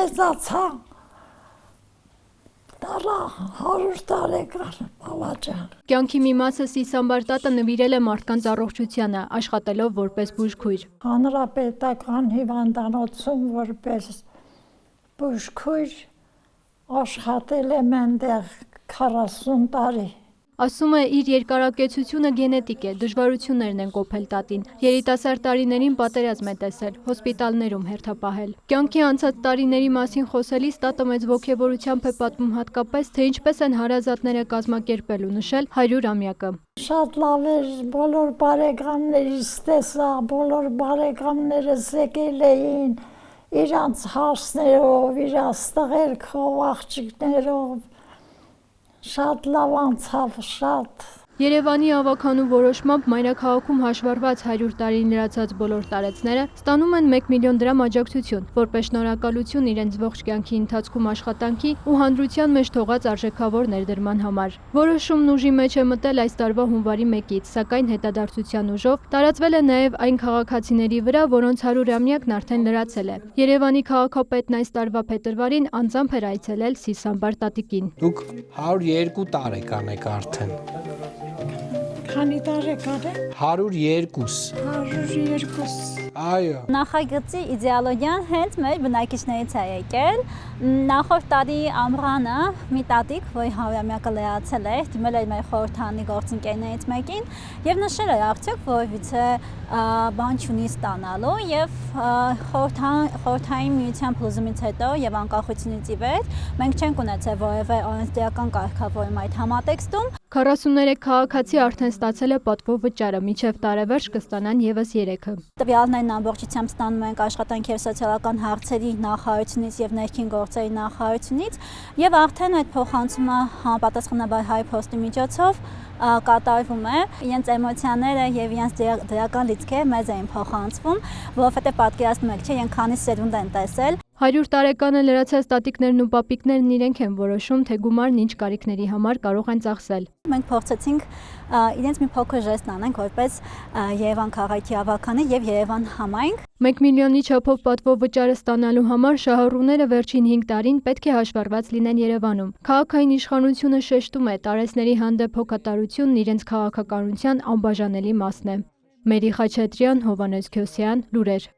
մեծացա, դարա 100 տարեկան բավաճան։ Կյանքի մի մասը Սիսան Բարտատը նվիրել է մարդկանց առողջությանը, աշխատելով որպես բուժքույր։ Հանրապետական հիվանդանոցում որպես բուժքույր աշխատել եմ այնտեղ 40 տարի։ Ասում է, իր երկարակեցությունը գենետիկ է, դժվարություններն են կոփել տատին։ Երիտասարդ տարիներին պատերազմ է տեսել, հոսպիտալներում հերթապահել։ Կյանքի անցած տարիների մասին խոսելիս տատը մեծ ոգևորությամբ է պատմում հատկապես, թե ինչպես են հարազատները կազմակերպել ու նշել 100-ամյակը։ Շատ լավ էր, բոլոր բարեկամներիս տեսա, բոլոր բարեկամներս եկել էին իրանց հարսներով, իրանց տղերքով, աղջիկներով, շատ լավ անցավ, շատ։ Երևանի ավագանու որոշմամբ մայրաքաղաքում հաշվառված 100 տարին լրացած բոլոր տարեցները ստանում են 1 միլիոն դրամ աջակցություն, որպես շնորհակալություն իրենց ողջ կյանքի ընթացքում աշխատանքի ու հանրության մեջ թողած արժեքավոր ներդրման համար։ Որոշումն ուժի մեջ է մտել այս տարվա հունվարի 1-ից, սակայն հետադարձության ուժով տարածվել է նաև այն քաղաքացիների վրա, որոնց 100-ամյակն արդեն լրացել է։ Երևանի քաղաքապետն այս տարվա փետրվարին անձամբ էր այցելել Սիսան Բարտատիկին։ Դուք 102 տարեկան եք արդեն։ Քանի տարեկան է։ 102։ 102։ Այո։ Նախագծի իդեալոգիան հենց մեր բնակիչներից է եկել։ Նախորդ տարի ամռանը մի տատիկ, որի 100-ամյակը լրացել էր, դիմել էր մեր խորհրդանի գործընկերներից մեկին եւ նշել էր արդյոք, որ վիցե բան չունի ստանալու եւ խորհրդային միության փլուզումից հետո եւ անկախությունից ի վեր մենք չենք ունեցել որևէ օրենսդրական կարգավորում այդ համատեքստում։ 43 քաղաքացի արդեն ստացել է պատվո վճարը, մինչև տարեվերջ կստանան ևս 3-ը։ Տվյալներն ամբողջությամբ ստանում ենք աշխատանքի եւ սոցիալական հարցերի նախարարությունից եւ ներքին գործերի նախարարությունից եւ արդեն այդ փոխանցումը համապատասխանաբար հայ-փոստի միջոցով կատարվում է։ Իրենց էմոցիաները եւ իրենց դրական լիցքերը մեզ էին փոխանցվում, որովհետեւ պատկերացնում եք, չէ, իրենք քանի սերունդ են տեսել։ 100 տարեկանը լրացած տատիկներն ու պապիկներն իրենք են որոշում, թե գումարն ինչ կարիքների համար կարող են ծախսել։ Մենք փորձեցինք իրենց մի փոքր ժեստ անենք որպես Երևան քաղաքի ավագանի եւ Երևան համայնք։ 1 միլիոնի չափով պատվո վճարը ստանալու համար շահառուները վերջին 5 տարին պետք է հաշվառված լինեն Երևանում։ Քաղաքային իշխանությունը շեշտում է, տարեցների հանդեպ հոգատարությունն իրենց քաղաքականության անբաժանելի մասն է։ Մերի Խաչատրյան, Հովհաննես Քյոսյան, լուրեր։